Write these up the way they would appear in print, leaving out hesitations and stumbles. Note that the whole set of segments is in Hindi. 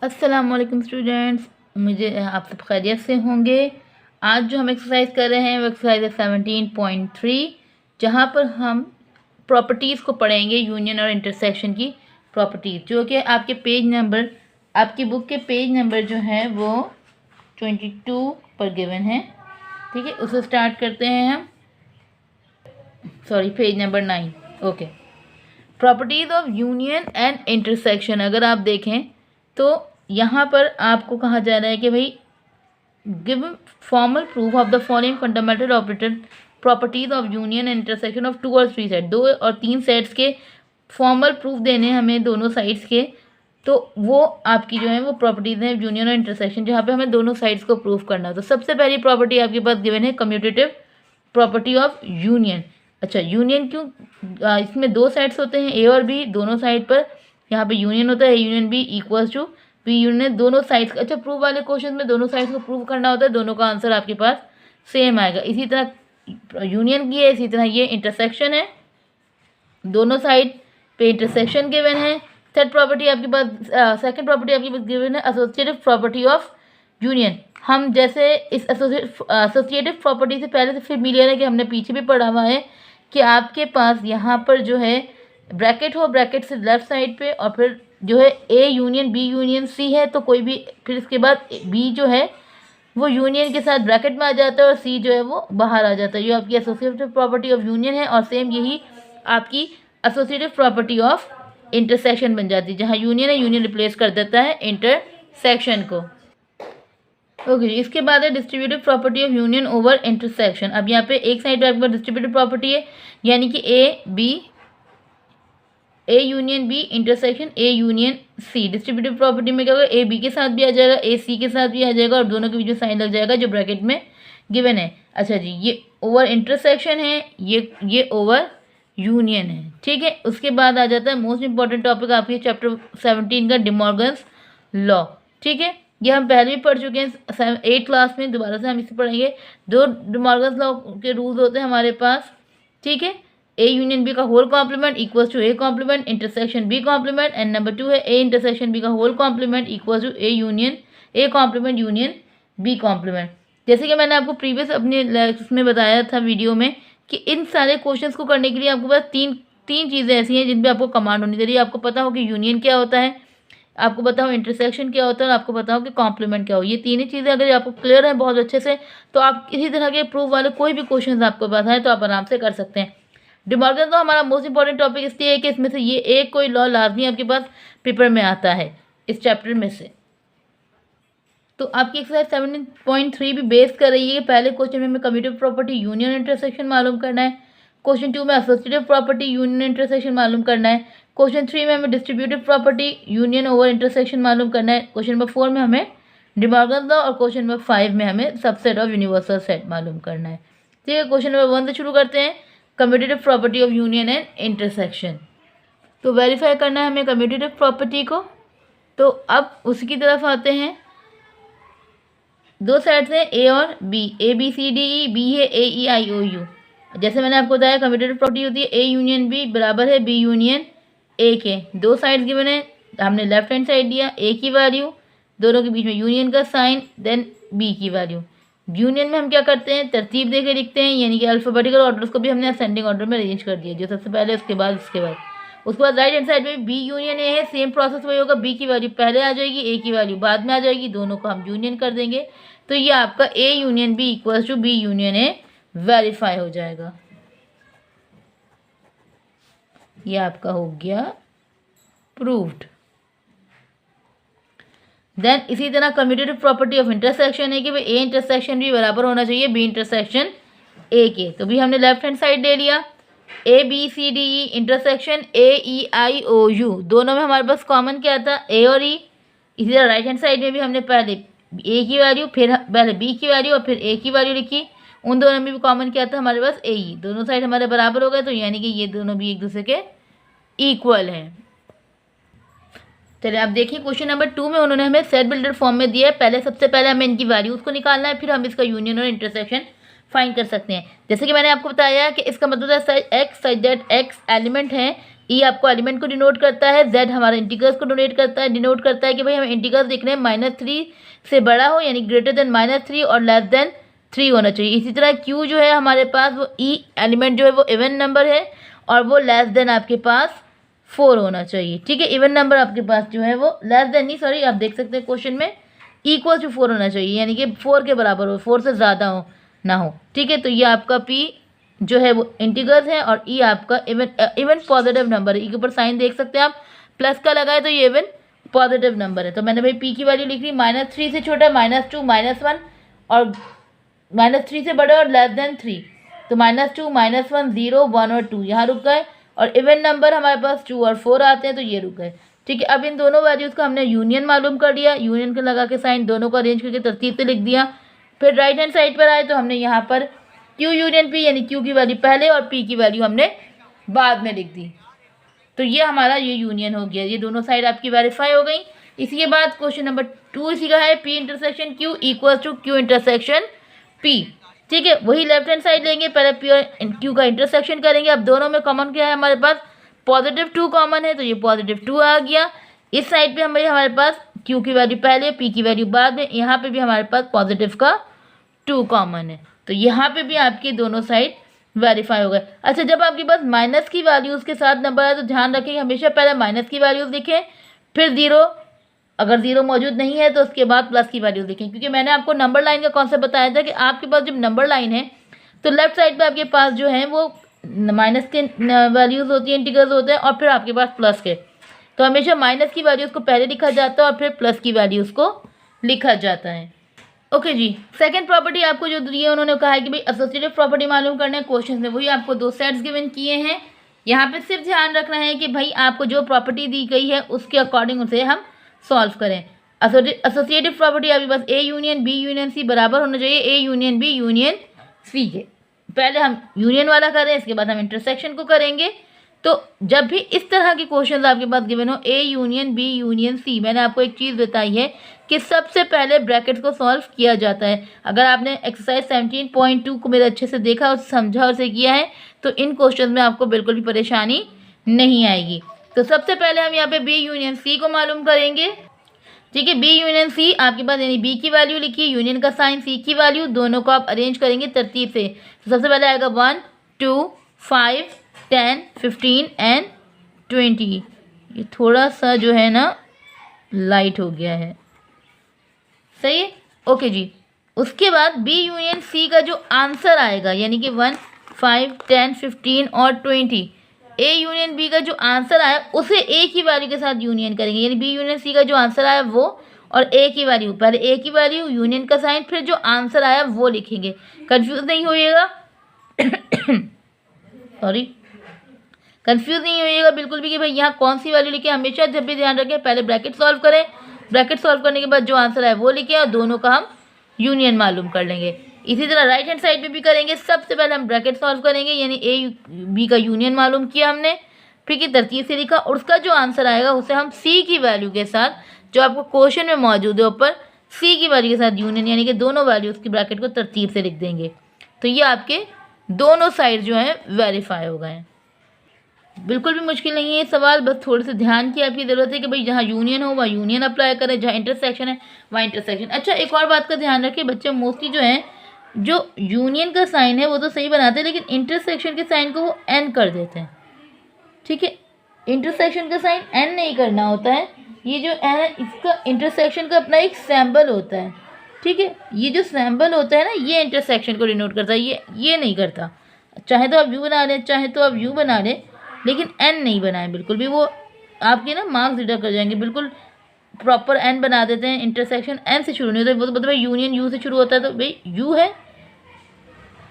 अस्सलामुअलैकुम स्टूडेंट्स, मुझे आप सब खैरियत से होंगे। आज जो हम एक्सरसाइज कर रहे हैं वो एक्सरसाइज है 17.3, जहाँ पर हम प्रॉपर्टीज़ को पढ़ेंगे, यूनियन और इंटरसेक्शन की प्रॉपर्टीज़, जो कि आपके पेज नंबर, आपकी बुक के पेज नंबर जो है वो 22 पर गिवन है। ठीक है, उसे स्टार्ट करते हैं हम। Page number 9। Okay, properties of union and intersection. अगर आप देखें तो यहाँ पर आपको कहा जा रहा है कि भाई give formal proof of the following fundamental operator properties of union and intersection of 2 और 3 सेट। 2 और 3 सेट्स के फॉर्मल प्रूफ देने हमें दोनों साइड्स के, तो वो आपकी जो है वो प्रॉपर्टीज हैं यूनियन और इंटरसेक्शन, जहाँ पे हमें दोनों साइड्स को प्रूफ करना है। तो सबसे पहली प्रॉपर्टी आपके पास गिवन है कम्यूटेटिव प्रॉपर्टी ऑफ यूनियन। अच्छा, यूनियन क्यों? इसमें 2 साइड्स होते हैं, ए और बी, दोनों साइड पर यहाँ पे यूनियन होता है, union B equals to B union, दोनों साइड्स। अच्छा, प्रूफ वाले क्वेश्चन में दोनों साइड्स को प्रूव करना होता है, दोनों का आंसर आपके पास सेम आएगा। इसी तरह यूनियन की है, इसी तरह ये इंटरसेक्शन है, दोनों साइड पे इंटरसेक्शन गिवन है। थर्ड प्रॉपर्टी आपके पास, सेकंड प्रॉपर्टी आपके पास गिवन है एसोसिएटिव प्रॉपर्टी ऑफ यूनियन। हम जैसे इस एसोसिएटिव प्रॉपर्टी से पहले से फेमिलियर है कि हमने पीछे भी पढ़ा हुआ है कि आपके पास यहाँ पर जो है ब्रैकेट हो, ब्रैकेट से लेफ्ट साइड पे, और फिर जो है A union B union C है, तो कोई भी, फिर इसके बाद बी जो है वो यूनियन के साथ ब्रैकेट में आ जाता है और सी जो है वो बाहर आ जाता है। ये आपकी एसोसिएटिव प्रॉपर्टी ऑफ यूनियन है, और सेम यही आपकी एसोसिएटिव प्रॉपर्टी ऑफ इंटरसेक्शन बन जाती है, जहाँ यूनियन है, यूनियन रिप्लेस कर देता है इंटरसेक्शन को। ओके जी, इसके बाद है distributive property of union over intersection. अब यहाँ पे एक साइड पर डिस्ट्रीब्यूटिव प्रॉपर्टी है, यानी कि A union B intersection A union C. Distributive property में क्या होगा, ए बी के साथ भी आ जाएगा, ए सी के साथ भी आ जाएगा, और दोनों के बीच में साइन लग जाएगा जो ब्रैकेट में गिवन है। अच्छा जी, ये ओवर इंटरसेक्शन है, ये ओवर यूनियन है। ठीक है, उसके बाद आ जाता है मोस्ट इंपॉर्टेंट टॉपिक आपके चैप्टर 17 का, डिमॉर्गन्स लॉ। ठीक है, ये हम पहले भी पढ़ चुके हैं 8th क्लास में, दोबारा से हम इसे पढ़ेंगे। 2 डिमॉर्गन्स लॉ के रूल्स होते हैं हमारे पास। ठीक है, ए यूनियन बी का whole complement equals to A complement intersection B complement, and number 2 है ए इंटरसेक्शन बी का whole complement equals to A complement union B complement. जैसे कि मैंने आपको प्रीवियस अपने लेक्चर में बताया था वीडियो में कि इन सारे क्वेश्चंस को करने के लिए आपके पास तीन चीज़ें ऐसी हैं जिन पे आपको कमांड होनी चाहिए। आपको पता हो कि यूनियन क्या होता है, आपको पता हो इंटरसेक्शन क्या होता है, और आपको पता हो कि कॉम्प्लीमेंट क्या हो। ये तीनों चीज़ें अगर आपको क्लियर है बहुत अच्छे से, तो आप इसी तरह के प्रूफ वाले कोई भी क्वेश्चन आपको पास है तो आप आराम से कर सकते हैं। डिमॉर्गन लॉ हमारा मोस्ट इंपॉर्टेंट टॉपिक इसलिए है कि इसमें से ये एक कोई लॉ लाजमी आपके पास पेपर में आता है इस चैप्टर में से। तो आपकी एक्सरसाइज 17.3 भी बेस कर रही है कि पहले क्वेश्चन में हमें कम्यूटेटिव प्रॉपर्टी यूनियन इंटरसेक्शन मालूम करना है, क्वेश्चन 2 में एसोसिएटिव प्रॉपर्टी यूनियन इंटरसेक्शन मालूम करना है, क्वेश्चन 3 में हमें distributive property union over intersection मालूम करना है, क्वेश्चन नंबर 4 में हमें डिमॉर्गन लॉ, और क्वेश्चन नंबर 5 में हमें सबसेट ऑफ यूनिवर्सल सेट मालूम करना है। ठीक है, क्वेश्चन नंबर 1 से शुरू करते हैं, commutative property of union and intersection. तो वेरीफाई करना है हमें कम्यूटेटिव प्रॉपर्टी को। तो अब उसी तरफ आते हैं। 2 साइड्स हैं ए और B, A B C D E, B है A E I O you. जैसे मैंने आपको बताया कम्यूटेटिव प्रॉपर्टी होती है ए यूनियन बी बराबर है बी यूनियन ए के। 2 साइड्स गिवन है, हमने लेफ्ट हैंड साइड दिया ए की वैल्यू, दोनों के बीच में यूनियन का साइन, देन बी की वैल्यू। यूनियन में हम क्या करते हैं, तरतीब दे के लिखते हैं, यानी कि अल्फ़ाबेटिकल ऑर्डर्स को भी हमने असेंडिंग ऑर्डर में अरेंज कर दिया, जो सबसे पहले उसके बाद राइट हैंड साइड में बी यूनियन ए है, सेम प्रोसेस वही होगा, बी की वैल्यू पहले आ जाएगी, ए की वैल्यू बाद में आ जाएगी, दोनों को हम यूनियन कर देंगे, तो ये आपका A union B equals to B union A verify हो जाएगा। ये आपका हो गया प्रूव्ड। देन इसी तरह कम्यूटेटिव प्रॉपर्टी ऑफ इंटरसेक्शन है कि भाई ए इंटरसेक्शन भी बराबर होना चाहिए बी इंटरसेक्शन ए के। तो भी हमने लेफ्ट हैंड साइड ले लिया, A B C D E intersection A E I O U, दोनों में हमारे पास कॉमन क्या था, ए और ई। इसी तरह राइट हैंड साइड में भी हमने पहले ए की वैल्यू, फिर पहले बी की वैल्यू और फिर ए की वैल्यू लिखी, उन दोनों में भी कॉमन क्या था हमारे पास, ए ई। दोनों साइड हमारे बराबर हो गए, तो यानी कि ये दोनों भी एक दूसरे के इक्वल हैं। चलिए आप देखिए क्वेश्चन नंबर 2 में उन्होंने हमें सेट बिल्डर फॉर्म में दिया है। सबसे पहले हमें इनकी वैल्यूज़ को निकालना है, फिर हम इसका यूनियन और इंटरसेक्शन फाइंड कर सकते हैं। जैसे कि मैंने आपको बताया कि इसका मतलब है x such that x element है ई आपको एलिमेंट को डिनोट करता है, जेड हमारे इंटीग्रल्स को डिनोट करता है कि भाई हमें इंटीग्रल्स देखने हैं -3 से बड़ा हो यानी ग्रेटर देन -3 और लेस देन 3 होना चाहिए। इसी तरह क्यू जो है हमारे पास वो ई एलिमेंट जो है वो इवन नंबर है और वो लेस देन आपके पास 4 होना चाहिए। ठीक है, इवन नंबर आपके पास जो है वो लेस देन नहीं, सॉरी आप देख सकते हैं क्वेश्चन में इक्वल टू 4 होना चाहिए, यानी कि 4 के बराबर हो, 4 से ज़्यादा हो ना हो। ठीक है, तो ये आपका पी जो है वो इंटीग्रल्स है और ई आपका इवन पॉजिटिव नंबर है। ई के ऊपर साइन देख सकते हैं आप, प्लस का लगाए तो ये इवन पॉजिटिव नंबर है। तो मैंने भाई पी की वैल्यू लिख ली, -3 से छोटा, -2, -1 और -3 से बड़ा और लेस देन 3, तो -2, -1, 0, 1 और 2 यहाँ रुक गए और इवन नंबर हमारे पास 2 और 4 आते हैं तो ये रुक गए। ठीक है, अब इन दोनों वैल्यूज़ का हमने यूनियन मालूम कर लिया, यूनियन का लगा के साइन दोनों को अरेंज करके तरतीब से लिख दिया। फिर राइट हैंड साइड पर आए तो हमने यहाँ पर क्यू यूनियन पी यानी क्यू की वैल्यू पहले और पी की वैल्यू हमने बाद में लिख दी। तो ये हमारा ये यूनियन हो गया, ये दोनों साइड आपकी वेरीफाई हो गई। इसी के बाद क्वेश्चन नंबर 2 इसी का है, P intersection Q equal to Q intersection P. ठीक है, वही लेफ्ट हैंड साइड लेंगे, पहले पी और क्यू का इंटरसेक्शन करेंगे। अब दोनों में कॉमन क्या है हमारे पास, +2 कॉमन है तो ये +2 आ गया। इस साइड पे हमारे पास क्यू की वैल्यू पहले, पी की वैल्यू बाद में, यहाँ पे भी हमारे पास +2 कॉमन है, तो यहाँ पे भी आपके दोनों साइड वेरीफाई हो गए। अच्छा, जब आपके पास माइनस की वैल्यूज़ के साथ नंबर है तो ध्यान रखें हमेशा पहले माइनस की वैल्यूज़ लिखें, फिर 0, अगर 0 मौजूद नहीं है तो उसके बाद प्लस की वैल्यूज़ लिखें, क्योंकि मैंने आपको नंबर लाइन का कॉन्सेप्ट बताया था कि आपके पास जब नंबर लाइन है तो लेफ्ट साइड पे आपके पास जो है वो माइनस के वैल्यूज़ होती हैं, इंटीग्रल्स होते हैं और फिर आपके पास प्लस के, तो हमेशा माइनस की वैल्यूज़ को पहले लिखा जाता है और फिर प्लस की वैल्यूज़ को लिखा जाता है। ओके जी, सेकंड प्रॉपर्टी आपको जो दी है उन्होंने कहा है कि भाई एसोसिएटिव प्रॉपर्टी मालूम करना है। क्वेश्चन में वही आपको 2 सेट्स गिवन किए हैं, यहाँ पे सिर्फ ध्यान रखना है कि भाई आपको जो प्रॉपर्टी दी गई है उसके अकॉर्डिंग उसे हम सॉल्व करें। एसोसिएटिव प्रॉपर्टी आपके पास A union B union C बराबर होना चाहिए A union B union C के। पहले हम यूनियन वाला करें, इसके बाद हम इंटरसेक्शन को करेंगे। तो जब भी इस तरह के क्वेश्चन आपके पास गिवन हो A union B union C, मैंने आपको एक चीज़ बताई है कि सबसे पहले ब्रैकेट्स को सॉल्व किया जाता है। अगर आपने एक्सरसाइज 17.2 को मेरे अच्छे से देखा और समझा उसे किया है तो इन क्वेश्चन में आपको बिल्कुल भी परेशानी नहीं आएगी। तो सबसे पहले हम यहाँ पे बी यूनियन सी को मालूम करेंगे। ठीक है, बी यूनियन सी आपके पास यानी बी की वैल्यू लिखी, यूनियन का साइन, सी की वैल्यू, दोनों को आप अरेंज करेंगे तरतीब से। तो सबसे पहले आएगा 1, 2, 5, 10, 15 एंड 20। ये थोड़ा सा जो है ना लाइट हो गया है, सही है। ओके जी, उसके बाद बी यूनियन सी का जो आंसर आएगा यानी कि 1, 5, 10, 15 और 20, ए यूनियन बी का जो आंसर आया उसे ए की वैल्यू के साथ यूनियन करेंगे, यानी बी यूनियन सी का जो आंसर आया वो और ए की वैल्यू, पहले ए की वैल्यू यूनियन का साइन फिर जो आंसर आया वो लिखेंगे। कंफ्यूज नहीं होइएगा सॉरी, कंफ्यूज नहीं होइएगा बिल्कुल भी कि भाई यहाँ कौन सी वैल्यू लिखे। हमेशा जब भी ध्यान रखें पहले ब्रैकेट सॉल्व करें, ब्रैकेट सॉल्व करने के बाद जो आंसर है वो लिखें और दोनों का हम यूनियन मालूम कर लेंगे। इसी तरह राइट हैंड साइड पे भी करेंगे। सबसे पहले हम ब्रैकेट सॉल्व करेंगे यानी ए बी का यूनियन मालूम किया हमने, फिर की तरतीब से लिखा और उसका जो आंसर आएगा उसे हम सी की वैल्यू के साथ जो आपको क्वेश्चन में मौजूद है ऊपर सी की वैल्यू के साथ यूनियन यानी कि दोनों वैल्यूज़ की ब्रैकेट को तरतीब से लिख देंगे। तो ये आपके दोनों साइड जो हैं वेरीफाई हो गए हैं। बिल्कुल भी मुश्किल नहीं है ये सवाल, बस थोड़े से ध्यान की आपकी ज़रूरत है कि भाई जहाँ यूनियन हो वहाँ यूनियन अप्लाई करें, जहाँ इंटरसेक्शन है वहाँ इंटरसेक्शन। अच्छा, एक और बात का ध्यान रखें, बच्चे मोस्टली जो हैं जो यूनियन का साइन है वो तो सही बनाते हैं लेकिन इंटरसेक्शन के साइन को वो एन कर देते हैं। ठीक है, इंटरसेक्शन का साइन एन नहीं करना होता है, ये जो एन है इसका इंटरसेक्शन का अपना एक सिंबल होता है। ठीक है, ये जो सिंबल होता है ना ये इंटरसेक्शन को डिनोट करता है, ये नहीं करता। चाहे तो आप यू बना लें, चाहे तो आप यू बना लें, लेकिन एन नहीं बनाएं बिल्कुल भी, वो आपके ना मार्क्स रिडक्ट कर जाएंगे। बिल्कुल प्रॉपर एन बना देते हैं, इंटरसेक्शन एन से शुरू नहीं होता, वो तो मतलब भाई यूनियन यू से शुरू होता है तो भाई यू है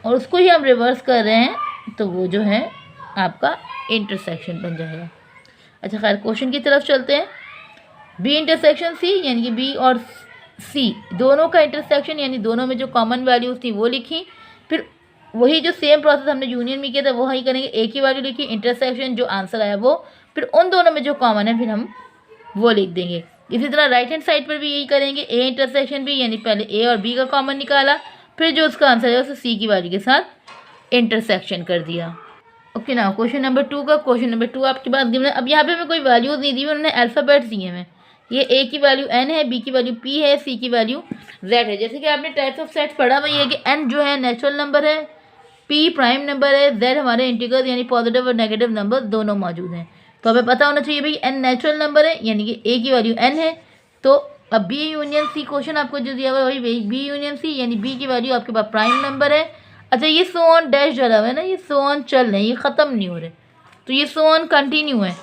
और उसको ही हम रिवर्स कर रहे हैं तो वो जो है आपका इंटरसेक्शन बन जाएगा। अच्छा खैर, क्वेश्चन की तरफ चलते हैं। बी इंटरसेक्शन सी यानी कि बी और सी दोनों का इंटरसेक्शन यानी दोनों में जो कॉमन वैल्यूज़ थी वो लिखी, फिर वही जो सेम प्रोसेस हमने यूनियन में किया था वही करेंगे, ए की वैल्यू लिखी, इंटरसेक्शन जो आंसर आया वो, फिर उन दोनों में जो कॉमन है फिर हम वो लिख देंगे। इसी तरह राइट हैंड साइड पर भी यही करेंगे, ए इंटरसेक्शन भी यानी पहले ए और बी का कॉमन निकाला, फिर जो उसका आंसर है उसे सी की वैल्यू के साथ इंटरसेक्शन कर दिया। ओके ना, क्वेश्चन नंबर 2 का क्वेश्चन नंबर 2 आपके पास गिवन है। अब यहाँ पे मैं कोई वैल्यूज नहीं दी, उन्होंने अल्फ़ाबेट्स दिए हैं। ये ए की वैल्यू एन है, बी की वैल्यू पी है, सी की वैल्यू जेड है। जैसे कि आपने टाइप्स ऑफ सेट्स पढ़ा हुआ है कि एन जो है नेचुरल नंबर है, पी प्राइम नंबर है, जेड हमारे इंटीजर्स यानी पॉजिटिव और नेगेटिव नंबर दोनों मौजूद हैं। तो हमें पता होना चाहिए भाई एन नेचुरल नंबर है यानी कि ए की वैल्यू एन है। तो अब बी यूनियन सी क्वेश्चन आपको जो दिया हुआ है वही बी यूनियन सी यानी बी की वैल्यू आपके पास प्राइम नंबर है। अच्छा, ये सो ऑन डैश डला हुआ है ना, ये सो ऑन चल रहे हैं, ये ख़त्म नहीं हो रहे, तो ये सो ऑन कंटिन्यू है।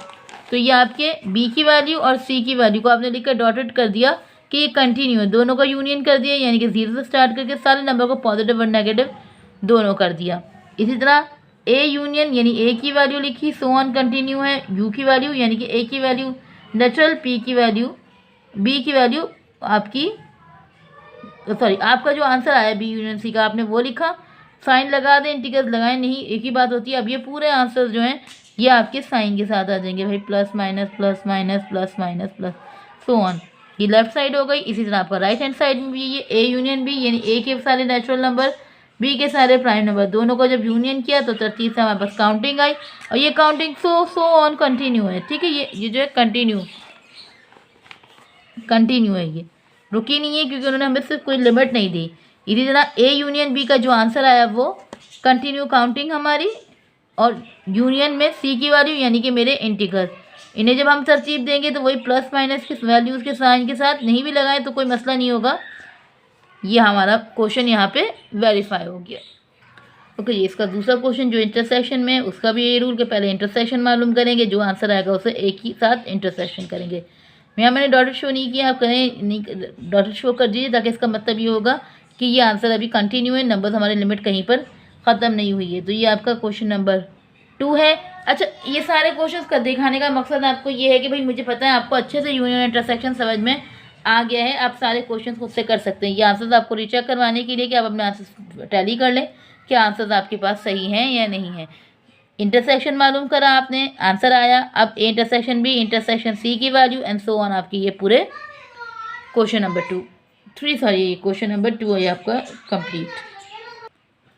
तो ये आपके बी की वैल्यू और सी की वैल्यू को आपने लिखकर डॉटेड कर दिया कि ये कंटिन्यू है, दोनों का यूनियन कर दिया यानी कि 0 से स्टार्ट करके सारे नंबर को पॉजिटिव और नेगेटिव दोनों कर दिया। इसी तरह ए यूनियन यानी ए की वैल्यू लिखी, सो ऑन कंटिन्यू है, यू की वैल्यू यानी कि ए की वैल्यू नेचुरल, पी की वैल्यू, बी की वैल्यू आपकी सॉरी आपका जो आंसर आया बी यूनियन सी का आपने वो लिखा, साइन लगा दें, इंटीग्रल लगाएं नहीं, एक ही बात होती है। अब ये पूरे आंसर जो हैं ये आपके साइन के साथ आ जाएंगे भाई, plus minus plus minus plus minus plus so on. ये लेफ्ट साइड हो गई। इसी तरह आपका राइट हैंड साइड में भी ये ए यूनियन बी यानी ए के सारे नेचुरल नंबर, बी के सारे प्राइम नंबर, दोनों को जब यूनियन किया तो तरतीब से हमारे पास काउंटिंग आई और ये काउंटिंग सो ऑन कंटिन्यू है। ठीक है, ये जो है कंटिन्यू है, ये रुकी नहीं है क्योंकि उन्होंने हमें सिर्फ कोई लिमिट नहीं दी। इसी तरह ए यूनियन बी का जो आंसर आया वो कंटिन्यू काउंटिंग हमारी, और यूनियन में सी की वैल्यू यानी कि मेरे इंटीग्रल, इन्हें जब हम तरतीब देंगे तो वही प्लस माइनस की वैल्यूज़ के साइन के साथ, नहीं भी लगाएं तो कोई मसला नहीं होगा। ये हमारा क्वेश्चन यहाँ पे वेरीफाई हो गया। ओके जी, इसका दूसरा क्वेश्चन जो इंटरसेक्शन में है उसका भी ये रूल के पहले इंटरसेक्शन मालूम करेंगे, जो आंसर आएगा उसे एक ही साथ इंटरसेक्शन करेंगे। यहाँ मैंने डॉटेड शो नहीं किया, आप करें नहीं, डॉटेड शो कर दीजिए ताकि इसका मतलब ये होगा कि ये आंसर अभी कंटिन्यू है, नंबर्स हमारे लिमिट कहीं पर ख़त्म नहीं हुई है। तो ये आपका क्वेश्चन नंबर 2 है। अच्छा, ये सारे क्वेश्चंस का दिखाने का मकसद आपको ये है कि भाई मुझे पता है आपको अच्छे से यूनियन इंटरसेक्शन समझ में आ गया है, आप सारे क्वेश्चंस खुद से कर सकते हैं। ये आंसर्स आपको रीचेक करवाने के लिए कि आप अपने आंसर्स टैली कर लें कि आंसर्स आपके पास सही हैं या नहीं है। इंटरसेक्शन मालूम करा आपने, आंसर आया, अब A intersection B intersection C की वैल्यू एंड सो ऑन, आपकी ये पूरे क्वेश्चन नंबर 2 है आपका कंप्लीट।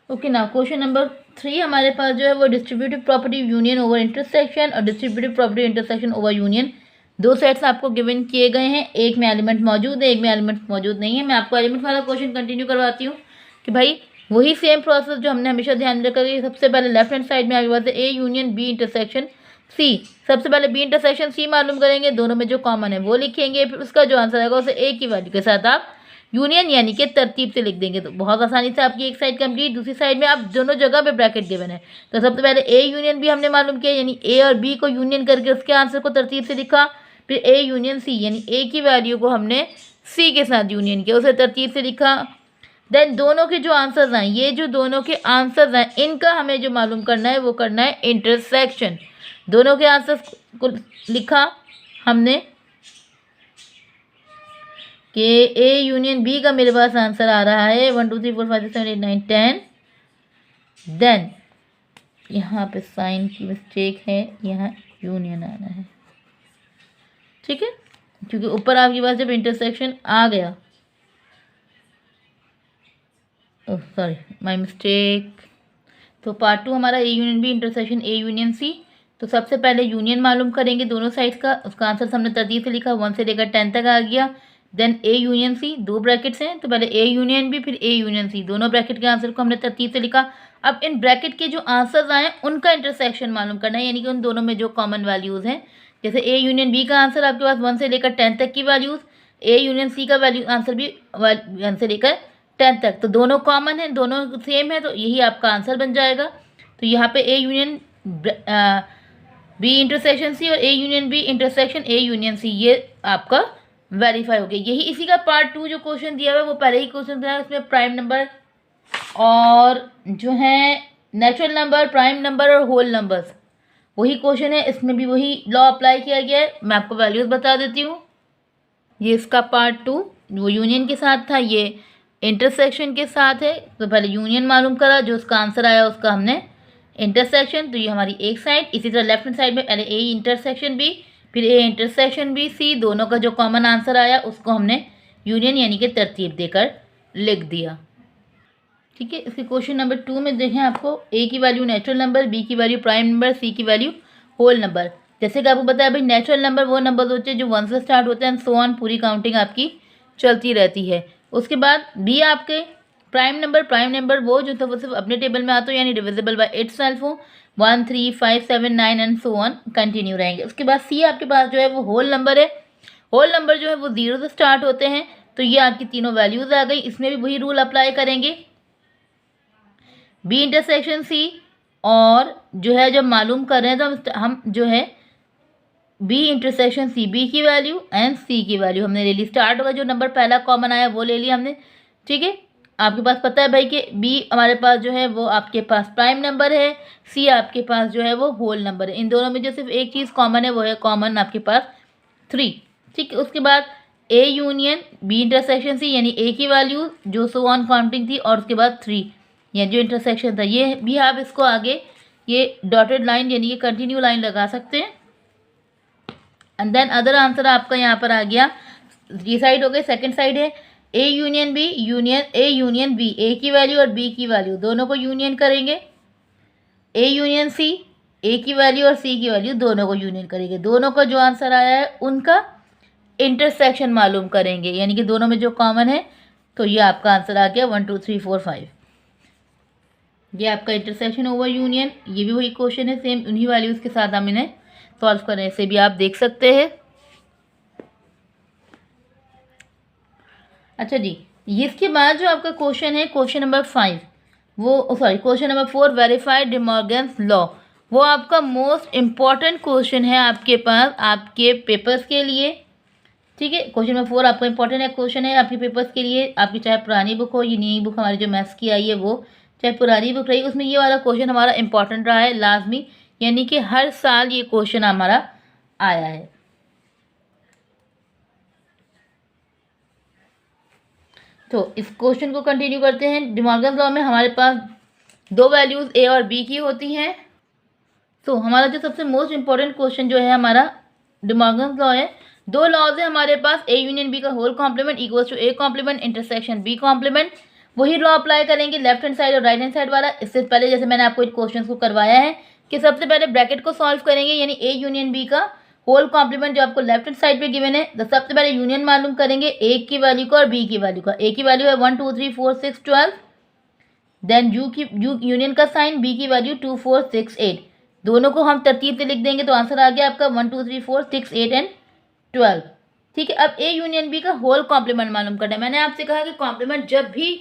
ओके ना, क्वेश्चन नंबर 3 हमारे पास जो है वो distributive property union over intersection और distributive property intersection over union, दो सेट्स आपको गिवन किए गए हैं, एक में एलिमेंट मौजूद है, एक में एलिमेंट मौजूद नहीं है। मैं आपको एलिमेंट वाला क्वेश्चन कंटिन्यू करवाती हूँ कि भाई वही सेम प्रोसेस जो हमने हमेशा ध्यान में रखा कि सबसे पहले लेफ्ट हैंड साइड में आपके पास A union B intersection C, सबसे पहले बी इंटरसेक्शन सी मालूम करेंगे, दोनों में जो कॉमन है वो लिखेंगे, फिर उसका जो आंसर आएगा उसे ए की वैल्यू के साथ आप यूनियन यानी कि तरतीब से लिख देंगे। तो बहुत आसानी से आपकी एक साइड कंप्लीट, दूसरी साइड में आप दोनों जगह पे ब्रैकेट गिवन है। तो सबसे पहले ए यूनियन बी हमने मालूम किया यानी ए और बी को यूनियन करके उसके आंसर को तरतीब से लिखा, फिर ए यूनियन सी यानी ए की वैल्यू को हमने सी के साथ यूनियन किया, उसे तरतीब से लिखा। देन दोनों के जो आंसर्स हैं, ये जो दोनों के आंसर्स हैं इनका हमें जो मालूम करना है वो करना है इंटरसेक्शन। दोनों के आंसर्स को लिखा हमने कि ए यूनियन बी का मेरे पास आंसर आ रहा है 1 2 3 4 5 6 7 8 9 10। देन यहाँ पे साइन की मिस्टेक है, यहाँ यूनियन आना है, ठीक है, क्योंकि ऊपर आपके पास जब इंटरसेक्शन आ गया, ओह सॉरी माय मिस्टेक। तो पार्ट 2 हमारा A union B intersection A union C. तो सबसे पहले यूनियन मालूम करेंगे दोनों साइड्स का, उसका आंसर हमने तरतीब से लिखा 1 से लेकर 10 तक आ गया। देन ए यूनियन सी, दो ब्रैकेट्स हैं तो पहले ए यूनियन बी फिर ए यूनियन सी, दोनों ब्रैकेट के आंसर को हमने तरतीब से लिखा। अब इन ब्रैकेट के जो आंसर्स आए उनका इंटरसेक्शन मालूम करना है, यानी कि उन दोनों में जो कॉमन वैल्यूज़ हैं। जैसे ए यूनियन बी का आंसर आपके पास 1 से लेकर 10 तक की वैल्यूज़, ए यूनियन सी का वैल्यू आंसर भी 1 से लेकर 10 तक, तो दोनों कॉमन है, दोनों सेम है, तो यही आपका आंसर बन जाएगा। तो यहाँ पे A union B intersection C और A union B intersection A union C, ये आपका वेरीफाई हो गया। यही इसी का पार्ट 2 जो क्वेश्चन दिया हुआ है वो पहले ही क्वेश्चन था, उसमें प्राइम नंबर और जो है नेचुरल नंबर, प्राइम नंबर और होल नंबर्स, वही क्वेश्चन है, इसमें भी वही लॉ अप्लाई किया गया है। मैं आपको वैल्यूज़ बता देती हूँ। ये इसका पार्ट 2 वो यूनियन के साथ था, ये इंटरसेक्शन के साथ है। तो पहले यूनियन मालूम करा, जो उसका आंसर आया उसका हमने इंटरसेक्शन, तो ये हमारी एक साइड। इसी तरह लेफ्ट हैंड साइड में पहले ए इंटरसेक्शन बी फिर ए इंटरसेक्शन बी सी, दोनों का जो कॉमन आंसर आया उसको हमने यूनियन यानी कि तरतीब देकर लिख दिया। ठीक है। इसके क्वेश्चन नंबर 2 में देखें आपको ए की वैल्यू नेचुरल नंबर, बी की वैल्यू प्राइम नंबर, सी की वैल्यू होल नंबर। जैसे कि आपको बताया भाई नेचुरल नंबर वो नंबर होते हैं जो 1 से स्टार्ट होते हैं, सो ऑन, पूरी काउंटिंग आपकी चलती रहती है। उसके बाद बी आपके प्राइम नंबर वो जो था वो सिर्फ अपने टेबल में आते हो, यानी डिविजिबल बाय इट सेल्फ हो, 1 3 5 7 9 एंड सो ऑन कंटिन्यू रहेंगे। उसके बाद सी आपके पास जो है वो होल नंबर है। होल नंबर जो है वो 0 से स्टार्ट होते हैं, तो ये आपकी तीनों वैल्यूज आ गई। इसमें भी वही रूल अप्लाई करेंगे, बी इंटरसेक्शन सी, और जो है जब मालूम कर रहे हैं तो हम जो है बी इंटरसेक्शन सी, बी की वैल्यू एंड सी की वैल्यू हमने ले ली। स्टार्ट होगा जो नंबर पहला कॉमन आया वो ले लिया हमने। ठीक है, आपके पास पता है भाई कि बी हमारे पास जो है वो आपके पास प्राइम नंबर है, सी आपके पास जो है वो होल नंबर है। इन दोनों में जो सिर्फ एक चीज़ कॉमन है वो है कॉमन आपके पास 3। ठीक है, उसके बाद A union B intersection C, यानी ए की वैल्यू जो सो ऑन काउंटिंग थी, और उसके बाद 3 या जो इंटरसेक्शन था। ये भी आप इसको आगे ये डॉटेड लाइन यानी कि कंटिन्यू लाइन लगा सकते हैं। एंड देन अदर आंसर आपका यहाँ पर आ गया, ये साइड हो गई, सेकंड साइड है A union B, A union B, A की वैल्यू और बी की वैल्यू दोनों को यूनियन करेंगे। ए यूनियन सी, ए की वैल्यू और सी की वैल्यू दोनों को यूनियन करेंगे। दोनों का जो आंसर आया है उनका इंटरसेक्शन मालूम करेंगे, यानी कि दोनों में जो कॉमन है, तो ये आपका आंसर आ गया 1 2 3 4 5। ये आपका इंटरसेक्शन ओवर यूनियन, ये भी वही क्वेश्चन है, सेम उन्हीं वैल्यूज़ के साथ हम इन्हें सॉल्व करें, इसे भी आप देख सकते हैं। अच्छा जी, इसके बाद जो आपका क्वेश्चन है क्वेश्चन नंबर 5, वो sorry question number 4, verified day Morgan's law, वो आपका मोस्ट इम्पॉर्टेंट क्वेश्चन है आपके पास आपके पेपर्स के लिए। ठीक है, क्वेश्चन नंबर 4 आपका इंपॉर्टेंट है, क्वेश्चन है आपके पेपर्स के लिए। आपकी चाहे पुरानी बुक हो, ये नई बुक हमारी जो मैथ्स की आई है वो, चाहे पुरानी बुक रही, उसमें ये वाला क्वेश्चन हमारा इंपॉर्टेंट रहा है लाजमी, यानी कि हर साल ये क्वेश्चन हमारा आया है। तो इस क्वेश्चन को कंटिन्यू करते हैं। डे मॉर्गन्स लॉ में हमारे पास दो वैल्यूज़ ए और बी की होती हैं। तो हमारा जो सबसे मोस्ट इंपॉर्टेंट क्वेश्चन जो है हमारा डे मॉर्गन्स लॉ है। दो लॉज है हमारे पास, ए यूनियन बी का whole complement equals to A complement intersection B complement. वही लॉ अप्लाई करेंगे लेफ्ट हैंड साइड और राइट हैंड साइड वाला। इससे पहले जैसे मैंने आपको इन क्वेश्चन को करवाया है कि सबसे पहले ब्रैकेट को सॉल्व करेंगे, यानी ए यूनियन बी का होल कॉम्प्लीमेंट जो आपको लेफ्ट हैंड साइड पे गिवन है, तो सबसे पहले यूनियन मालूम करेंगे ए की वैल्यू का और बी की वैल्यू का। ए की वैल्यू है 1 2 3 4 6 12, देन यू यूनियन का साइन, बी की वैल्यू 2 4 6 8। दोनों को हम तरतीब से लिख देंगे तो आंसर आ गया आपका 1 2 3 4 6 8 एंड 12। ठीक है, अब ए यूनियन बी का होल कॉम्प्लीमेंट मालूम करना है। मैंने आपसे कहा कि कॉम्प्लीमेंट जब भी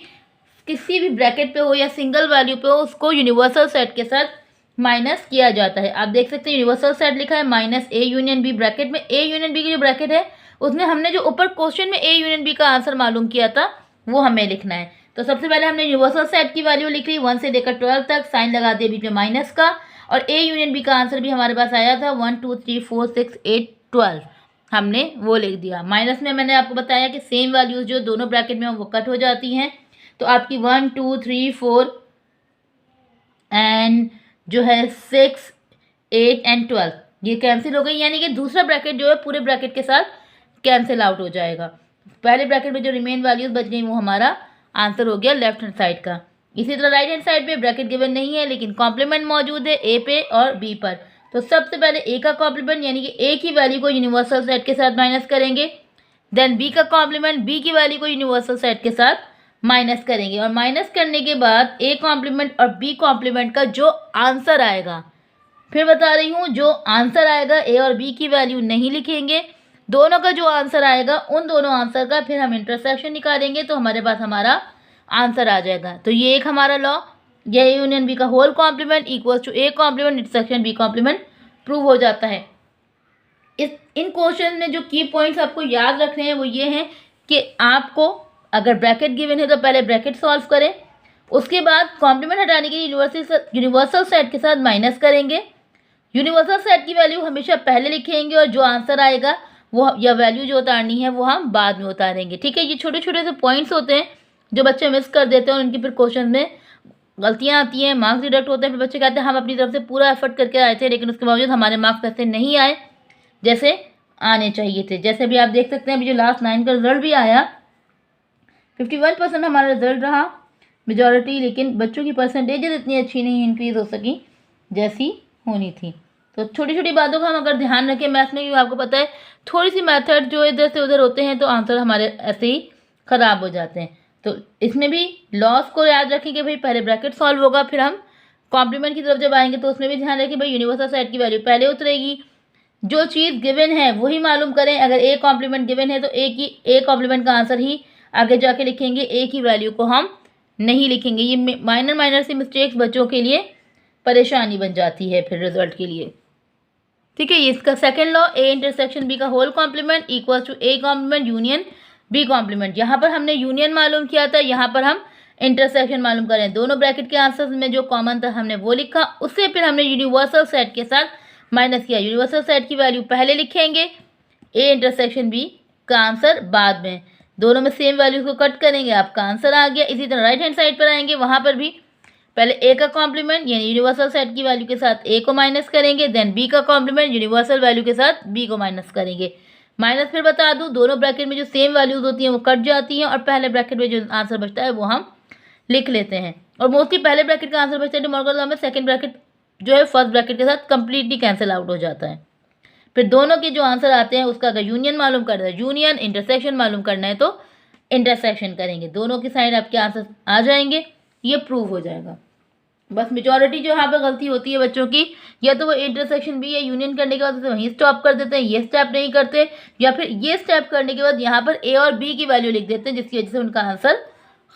किसी भी ब्रैकेट पे हो या सिंगल वैल्यू पे हो, उसको यूनिवर्सल सेट के साथ माइनस किया जाता है। आप देख सकते हैं यूनिवर्सल सेट लिखा है minus A union B bracket में। ए यूनियन बी की जो ब्रैकेट है उसमें हमने जो ऊपर क्वेश्चन में ए यूनियन बी का आंसर मालूम किया था वो हमें लिखना है। तो सबसे पहले हमने यूनिवर्सल सेट की वैल्यू लिख ली 1 से लेकर 12 तक, साइन लगा दिया बीच में माइनस का, और ए यूनियन बी का आंसर भी हमारे पास आया था 1 2 3 4 6 8 12, हमने वो लिख दिया। माइनस में मैंने आपको बताया कि सेम वैल्यूज जो दोनों ब्रैकेट में वो कट हो जाती हैं, तो आपकी 1 2 3 4 एंड जो है 6 8 एंड 12 ये कैंसिल हो गई, यानी कि दूसरा ब्रैकेट जो है पूरे ब्रैकेट के साथ कैंसिल आउट हो जाएगा। पहले ब्रैकेट में जो रिमेन वैल्यूज बच गई वो हमारा आंसर हो गया लेफ्ट हैंड साइड का। इसी तरह राइट हैंड साइड पे ब्रैकेट गिवन नहीं है लेकिन कॉम्प्लीमेंट मौजूद है ए पे और बी पर। तो सबसे पहले ए का कॉम्प्लीमेंट यानी कि ए की वैल्यू को यूनिवर्सल सेट के साथ माइनस करेंगे, देन बी का कॉम्प्लीमेंट बी की वैल्यू को यूनिवर्सल सेट के साथ माइनस करेंगे, और माइनस करने के बाद ए कॉम्प्लीमेंट और बी कॉम्प्लीमेंट का जो आंसर आएगा, फिर बता रही हूँ जो आंसर आएगा ए और बी की वैल्यू नहीं लिखेंगे, दोनों का जो आंसर आएगा उन दोनों आंसर का फिर हम इंटरसेक्शन निकालेंगे तो हमारे पास हमारा आंसर आ जाएगा। तो ये एक हमारा लॉ, ये ए यूनियन बी का whole complement equals to A complement intersection B complement prove हो जाता है। इन क्वेश्चन में जो की पॉइंट्स आपको याद रखने हैं वो ये हैं कि आपको अगर ब्रैकेट गिवन है तो पहले ब्रैकेट सॉल्व करें, उसके बाद कॉम्प्लीमेंट हटाने के लिए यूनिवर्सल सेट के साथ माइनस करेंगे, यूनिवर्सल सेट की वैल्यू हमेशा पहले लिखेंगे और जो आंसर आएगा वो या वैल्यू जो उतारनी है वो हम बाद में उतारेंगे। ठीक है, ये छोटे छोटे से पॉइंट्स होते हैं जो बच्चे मिस कर देते हैं और उनकी फिर क्वेश्चन में गलतियाँ आती हैं, मार्क्स डिडक्ट होते हैं। फिर बच्चे कहते हैं हम अपनी तरफ से पूरा एफर्ट करके आए थे लेकिन उसके बावजूद हमारे मार्क्स ऐसे नहीं आए जैसे आने चाहिए थे। जैसे भी आप देख सकते हैं अभी जो लास्ट 9 का रिजल्ट भी आया 51% हमारा रिजल्ट रहा, मेजॉरिटी, लेकिन बच्चों की परसेंटेजेस इतनी अच्छी नहीं इंक्रीज हो सकी जैसी होनी थी। तो छोटी छोटी बातों का हम अगर ध्यान रखें मैथ्स में, क्योंकि आपको पता है थोड़ी सी मेथड जो इधर से उधर होते हैं तो आंसर हमारे ऐसे ही ख़राब हो जाते हैं। तो इसमें भी लॉस को याद रखें कि भाई पहले ब्रैकेट सॉल्व होगा, फिर हम कॉम्प्लीमेंट की तरफ जब आएंगे तो उसमें भी ध्यान रखें भाई यूनिवर्सल सेट की वैल्यू पहले उतरेगी, जो चीज़ गिवन है वही मालूम करें। अगर ए कॉम्प्लीमेंट गिवन है तो ए कॉम्प्लीमेंट का आंसर ही आगे जाके लिखेंगे, ए की वैल्यू को हम नहीं लिखेंगे। ये माइनर सी मिस्टेक्स बच्चों के लिए परेशानी बन जाती है फिर रिजल्ट के लिए। ठीक है, इसका second law, A intersection B का whole complement equals to A complement union B complement. यहाँ पर हमने यूनियन मालूम किया था, यहाँ पर हम इंटरसेक्शन मालूम करें। दोनों ब्रैकेट के आंसर में जो कॉमन था हमने वो लिखा, उससे फिर हमने यूनिवर्सल सेट के साथ माइनस किया। यूनिवर्सल सेट की वैल्यू पहले लिखेंगे, ए इंटरसेक्शन बी का आंसर बाद में, दोनों में सेम वैल्यूज को कट करेंगे, आपका आंसर आ गया। इसी तरह राइट हैंड साइड पर आएंगे, वहाँ पर भी पहले ए का कॉम्प्लीमेंट यानी यूनिवर्सल सेट की वैल्यू के साथ ए को माइनस करेंगे, देन बी का कॉम्प्लीमेंट यूनिवर्सल वैल्यू के साथ बी को माइनस करेंगे। माइनस फिर बता दूं, दोनों ब्रैकेट में जो सेम वैल्यूज होती हैं वो कट जाती हैं और पहले ब्रैकेट में जो आंसर बचता है वो हम लिख लेते हैं। और मोस्टली पहले ब्रैकेट का आंसर बचता है डिमॉर्गन लॉ में, सेकंड ब्रैकेट जो है फर्स्ट ब्रैकेट के साथ कंप्लीटली कैंसिल आउट हो जाता है। फिर दोनों के जो आंसर आते हैं उसका अगर यूनियन मालूम करना है यूनियन, इंटरसेक्शन मालूम करना है तो इंटरसेक्शन करेंगे, दोनों की साइड आपके आंसर आ जाएंगे, ये प्रूव हो जाएगा। बस मेजॉरिटी जो यहाँ पे गलती होती है बच्चों की, या तो वो इंटरसेक्शन भी या यूनियन करने के बाद वहीं स्टॉप कर देते हैं, ये स्टेप नहीं करते, या फिर ये स्टेप करने के बाद यहाँ पर ए और बी की वैल्यू लिख देते हैं, जिसकी वजह से उनका आंसर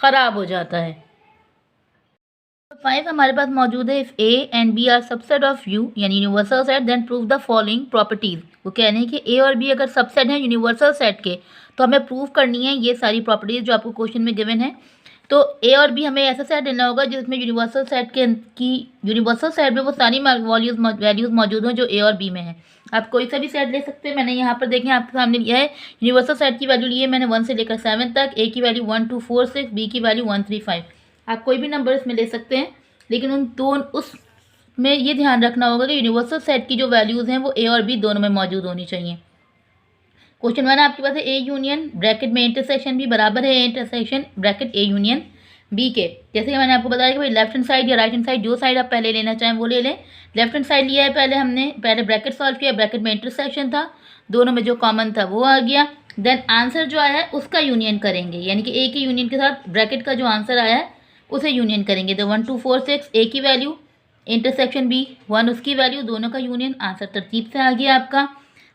खराब हो जाता है। 5 हमारे पास मौजूद है, if A and B are subset of U यानी universal set then prove the following properties. वो कह रहे हैं कि ए और बी अगर सबसेट हैं यूनिवर्सल सेट के तो हमें प्रूव करनी है ये सारी प्रॉपर्टीज जो आपको क्वेश्चन में गिवन है। तो ए और बी हमें ऐसा सेट लेना होगा जिसमें यूनिवर्सल सेट में वो सारी वैल्यूज मौजूद हों जो ए और बी में है। आप कोई सा भी सेट ले सकते हैं, मैंने यहाँ पर देखें आपके सामने लिया है, यूनिवर्सल सेट की वैल्यू ली है मैंने 1 से लेकर 7 तक, ए की वैल्यू 1 2 4 6, बी की वैल्यू 1 3 5। आप कोई भी नंबर इसमें ले सकते हैं, लेकिन उसमें ये ध्यान रखना होगा कि यूनिवर्सल सेट की जो वैल्यूज़ हैं वो ए और बी दोनों में मौजूद होनी चाहिए। क्वेश्चन 1 आपके पास है ए यूनियन ब्रैकेट में इंटरसेक्शन भी बराबर है A intersection bracket A union B के। जैसे कि मैंने आपको बताया कि भाई लेफ्ट हैंड साइड या राइट हैंड साइड जो साइड आप पहले लेना चाहें वो ले लें। लेफ्ट हैंड साइड लिया है पहले हमने, पहले ब्रैकेट सॉल्व किया, ब्रैकेट में इंटरसेक्शन था, दोनों में जो कॉमन था वो आ गया। देन आंसर जो आया है उसका यूनियन करेंगे, यानी कि ए की यूनियन के साथ ब्रैकेट का जो आंसर आया है उसे यूनियन करेंगे। तो 1 2 4 6 ए की वैल्यू, इंटरसेक्शन बी 1 उसकी वैल्यू, दोनों का यूनियन, आंसर तरतीब से आ गया आपका।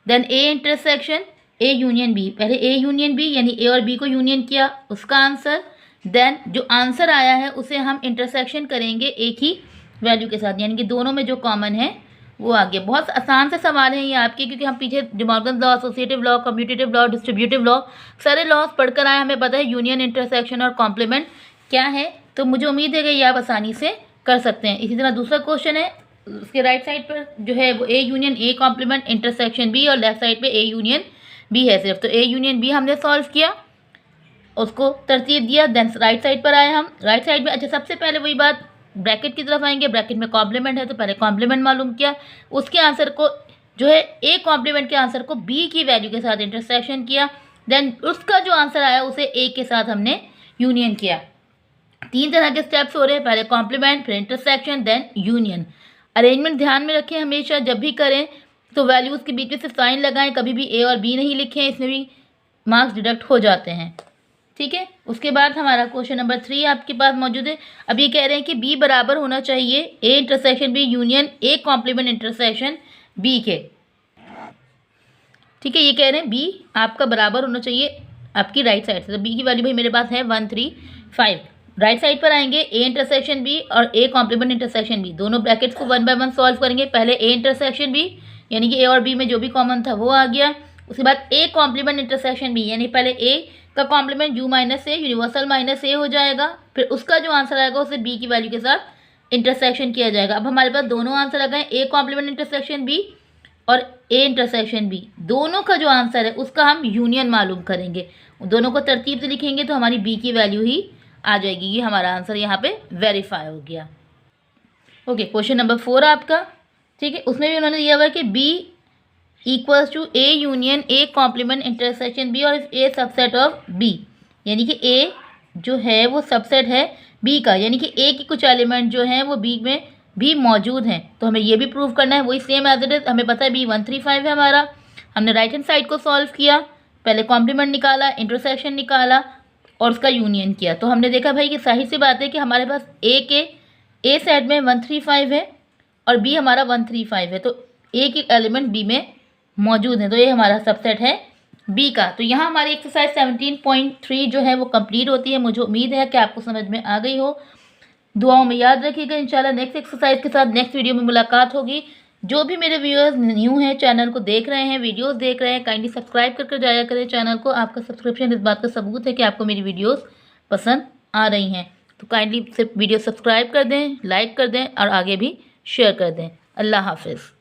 Then A intersection A union B, पहले ए यूनियन बी यानी ए और बी को यूनियन किया, उसका आंसर। देन जो आंसर आया है उसे हम इंटरसेक्शन करेंगे एक ही वैल्यू के साथ, यानी कि दोनों में जो कॉमन है वो आ गया। बहुत आसान से सवाल हैं ये आपके, क्योंकि हम पीछे De Morgan law, associative law, commutative law, distributive law सारे लॉज पढ़कर आए, हमें पता है यूनियन, इंटरसेक्शन और कॉम्प्लीमेंट क्या है। तो मुझे उम्मीद है कि ये आप आसानी से कर सकते हैं। इसी तरह दूसरा क्वेश्चन है, उसके राइट साइड पर जो है वो A union A complement intersection B, और लेफ्ट साइड पे ए यूनियन बी है सिर्फ। तो ए यूनियन बी हमने सॉल्व किया, उसको तरतीब दिया, देन राइट साइड पर आए हम। राइट साइड में अच्छा सबसे पहले वही बात, ब्रैकेट की तरफ आएंगे, ब्रैकेट में कॉम्प्लीमेंट है तो पहले कॉम्प्लीमेंट मालूम किया, उसके आंसर को जो है ए कॉम्प्लीमेंट के आंसर को बी की वैल्यू के साथ इंटरसेक्शन किया, देन उसका जो आंसर आया उसे ए के साथ हमने यूनियन किया। 3 तरह के स्टेप्स हो रहे हैं, पहले कॉम्प्लीमेंट, फिर इंटरसेक्शन, देन यूनियन। अरेंजमेंट ध्यान में रखें, हमेशा जब भी करें तो वैल्यूज़ के बीच में सिर्फ साइन लगाएं, कभी भी ए और बी नहीं लिखें, इसमें भी मार्क्स डिडक्ट हो जाते हैं। ठीक है, उसके बाद हमारा क्वेश्चन नंबर 3 आपके पास मौजूद है। अब ये कह रहे हैं कि बी बराबर होना चाहिए A intersection B union A complement intersection B के। ठीक है, ये कह रहे हैं बी आपका बराबर होना चाहिए आपकी राइट साइड से। तो बी की वैल्यू भाई मेरे पास है 1 3 5। राइट साइड पर आएंगे, ए इंटरसेक्शन बी और ए कॉम्प्लीमेंट इंटरसेक्शन बी, दोनों ब्रैकेट्स को 1 बाय 1 सॉल्व करेंगे। पहले ए इंटरसेक्शन बी यानी कि ए और बी में जो भी कॉमन था वो आ गया, उसके बाद ए कॉम्प्लीमेंट इंटरसेक्शन बी यानी पहले ए का complement U minus A universal minus A हो जाएगा, फिर उसका जो आंसर आएगा उसे बी की वैल्यू के साथ इंटरसेक्शन किया जाएगा। अब हमारे पास दोनों आंसर आ गए, ए कॉम्प्लीमेंट इंटरसेक्शन बी और ए इंटरसेक्शन बी, दोनों का जो आंसर है उसका हम यूनियन मालूम करेंगे, दोनों को तरतीब से लिखेंगे तो हमारी बी की वैल्यू ही आ जाएगी। ये हमारा आंसर यहाँ पे वेरीफाई हो गया। ओके, क्वेश्चन नंबर 4 आपका, ठीक है, उसमें भी उन्होंने दिया हुआ है कि B equals to A union A complement intersection B और ए सबसेट ऑफ बी, यानी कि ए जो है वो सबसेट है बी का, यानी कि ए की कुछ एलिमेंट जो हैं वो बी में भी मौजूद हैं। तो हमें ये भी प्रूव करना है, वही सेम एज इट इज। हमें पता है B135 है हमारा। हमने राइट हैंड साइड को सॉल्व किया, पहले कॉम्प्लीमेंट निकाला, इंटरसेक्शन निकाला और उसका यूनियन किया। तो हमने देखा भाई कि सही सी बात है कि हमारे पास ए साइड में 135 है और बी हमारा 135 है, तो ए की एलिमेंट बी में मौजूद है, तो ये हमारा सबसेट है बी का। तो यहाँ हमारी एक्सरसाइज 17.3 जो है वो कंप्लीट होती है। मुझे उम्मीद है कि आपको समझ में आ गई हो। दुआओं में याद रखिएगा। इंशाल्लाह नेक्स्ट एक्सरसाइज के साथ नेक्स्ट वीडियो में मुलाकात होगी। जो भी मेरे व्यूअर्स न्यू हैं, चैनल को देख रहे हैं, वीडियोस देख रहे हैं, काइंडली सब्सक्राइब करके जाया करें चैनल को। आपका सब्सक्रिप्शन इस बात का सबूत है कि आपको मेरी वीडियोस पसंद आ रही हैं। तो काइंडली सिर्फ वीडियो सब्सक्राइब कर दें, लाइक कर दें और आगे भी शेयर कर दें। अल्लाह हाफिज़।